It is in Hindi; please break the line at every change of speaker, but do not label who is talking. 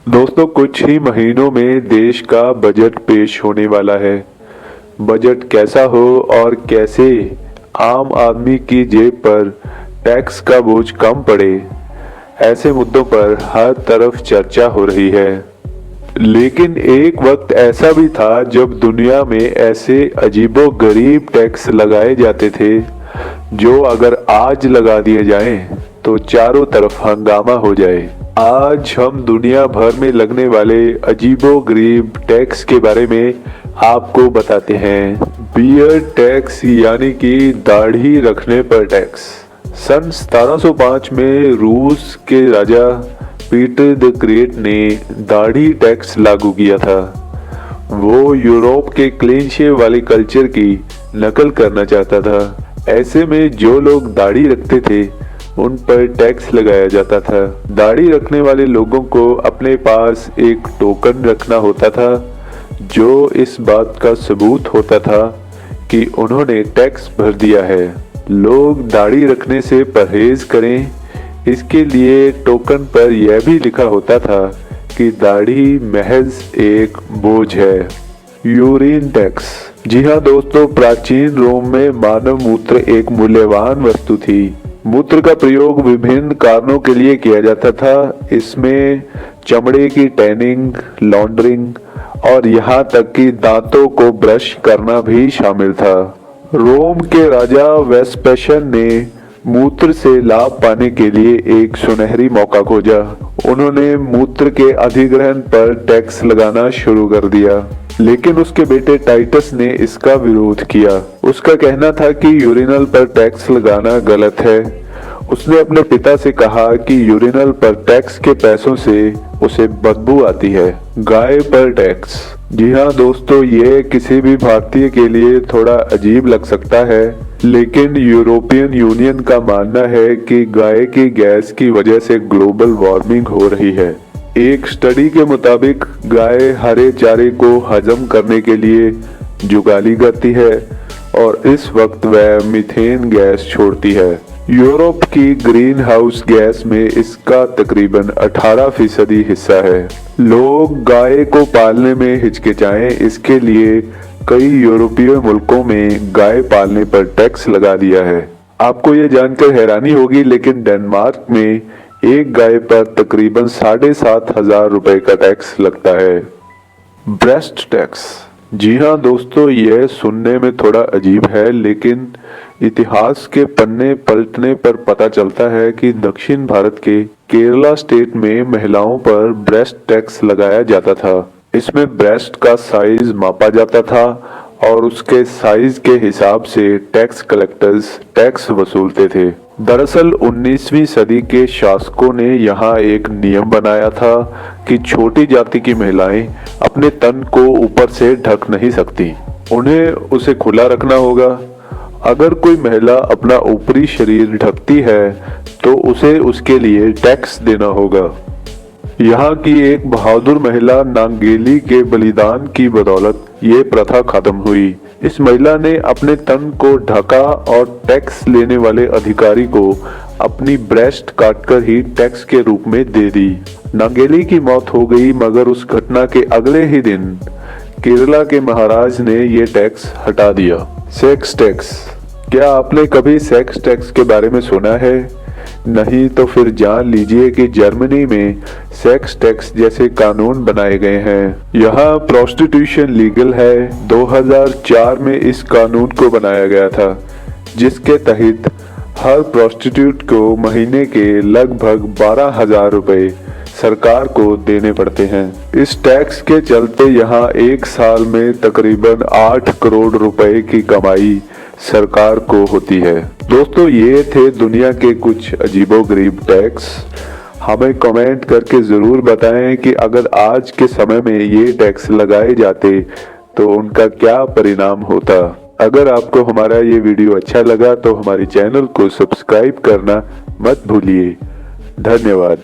दोस्तों, कुछ ही महीनों में देश का बजट पेश होने वाला है। बजट कैसा हो और कैसे आम आदमी की जेब पर टैक्स का बोझ कम पड़े, ऐसे मुद्दों पर हर तरफ चर्चा हो रही है। लेकिन एक वक्त ऐसा भी था जब दुनिया में ऐसे अजीबोगरीब टैक्स लगाए जाते थे जो अगर आज लगा दिए जाएं तो चारों तरफ हंगामा हो जाए। आज हम दुनिया भर में लगने वाले अजीबोगरीब टैक्स के बारे में आपको बताते हैं। बियर्ड टैक्स यानी कि दाढ़ी रखने पर टैक्स। सन 1705 में रूस के राजा पीटर द ग्रेट ने दाढ़ी टैक्स लागू किया था। वो यूरोप के क्लीन शेव वाले कल्चर की नकल करना चाहता था। ऐसे में जो लोग दाढ़ी रखते थे उन पर टैक्स लगाया जाता था। दाढ़ी रखने वाले लोगों को अपने पास एक टोकन रखना होता था जो इस बात का सबूत होता था कि उन्होंने टैक्स भर दिया है। लोग दाढ़ी रखने से परहेज करें, इसके लिए टोकन पर यह भी लिखा होता था कि दाढ़ी महज एक बोझ है। Urine tax. जी हाँ दोस्तों, प्राचीन रोम में मानव मूत्र एक मूल्यवान वस्तु थी। मूत्र का प्रयोग विभिन्न कारणों के लिए किया जाता था। इसमें चमड़े की टैनिंग, लॉन्ड्रिंग और यहाँ तक कि दांतों को ब्रश करना भी शामिल था। रोम के राजा वेस्पेशियन ने मूत्र से लाभ पाने के लिए एक सुनहरी मौका खोजा। उन्होंने मूत्र के अधिग्रहण पर टैक्स लगाना शुरू कर दिया, लेकिन उसके बेटे टाइटस ने इसका विरोध किया। उसका कहना था कि यूरिनल पर टैक्स लगाना गलत है। उसने अपने पिता से कहा कि यूरिनल पर टैक्स के पैसों से उसे बदबू आती है। गाय पर टैक्स। जी हाँ दोस्तों, ये किसी भी भारतीय के लिए थोड़ा अजीब लग सकता है, लेकिन यूरोपियन यूनियन का मानना है कि गाय की गैस की वजह से ग्लोबल वार्मिंग हो रही है। एक स्टडी के मुताबिक गाय हरे चारे को हजम करने के लिए जुगाली करती है और इस वक्त वह मीथेन गैस छोड़ती है। यूरोप की ग्रीन हाउस गैस में इसका तकरीबन 18% हिस्सा है। लोग गाय को पालने में हिचकिचाएं, इसके लिए कई यूरोपीय मुल्कों में गाय पालने पर टैक्स लगा दिया है। आपको ये जानकर हैरानी होगी, लेकिन डेनमार्क में एक गाय पर तकरीबन 7,500 रुपए का टैक्स लगता है। Breast tax. जी हाँ दोस्तों, यह सुनने में थोड़ा अजीब है, लेकिन इतिहास के पन्ने पलटने पर पता चलता है कि दक्षिण भारत के केरला स्टेट में महिलाओं पर ब्रेस्ट टैक्स लगाया जाता था। इसमें ब्रेस्ट का साइज मापा जाता था और उसके साइज के हिसाब से टैक्स कलेक्टर्स टैक्स वसूलते थे। दरअसल 19वीं सदी के शासकों ने यहाँ एक नियम बनाया था कि छोटी जाति की महिलाएं अपने तन को ऊपर से ढक नहीं सकती, उन्हें उसे खुला रखना होगा। अगर कोई महिला अपना ऊपरी शरीर ढकती है तो उसे उसके लिए टैक्स देना होगा। यहाँ की एक बहादुर महिला नांगेली के बलिदान की बदौलत ये प्रथा खत्म हुई। इस महिला ने अपने तन को ढका और टैक्स लेने वाले अधिकारी को अपनी ब्रेस्ट काटकर ही टैक्स के रूप में दे दी। नांगेली की मौत हो गई, मगर उस घटना के अगले ही दिन केरला के महाराज ने ये टैक्स हटा दिया। Sex tax. क्या आपने कभी सेक्स टैक्स के बारे में सुना है? नहीं तो फिर जान लीजिए कि जर्मनी में सेक्स टैक्स जैसे कानून बनाए गए हैं। यहाँ प्रोस्टिट्यूशन लीगल है। 2004 में इस कानून को बनाया गया था, जिसके तहत हर प्रोस्टिट्यूट को महीने के लगभग 12,000 रुपए सरकार को देने पड़ते हैं। इस टैक्स के चलते यहाँ एक साल में तकरीबन 8 करोड़ रुपए की कमाई सरकार को होती है। दोस्तों, ये थे दुनिया के कुछ अजीबोगरीब टैक्स। हमें कमेंट करके ज़रूर बताएं कि अगर आज के समय में ये टैक्स लगाए जाते तो उनका क्या परिणाम होता। अगर आपको हमारा ये वीडियो अच्छा लगा तो हमारे चैनल को सब्सक्राइब करना मत भूलिए। धन्यवाद।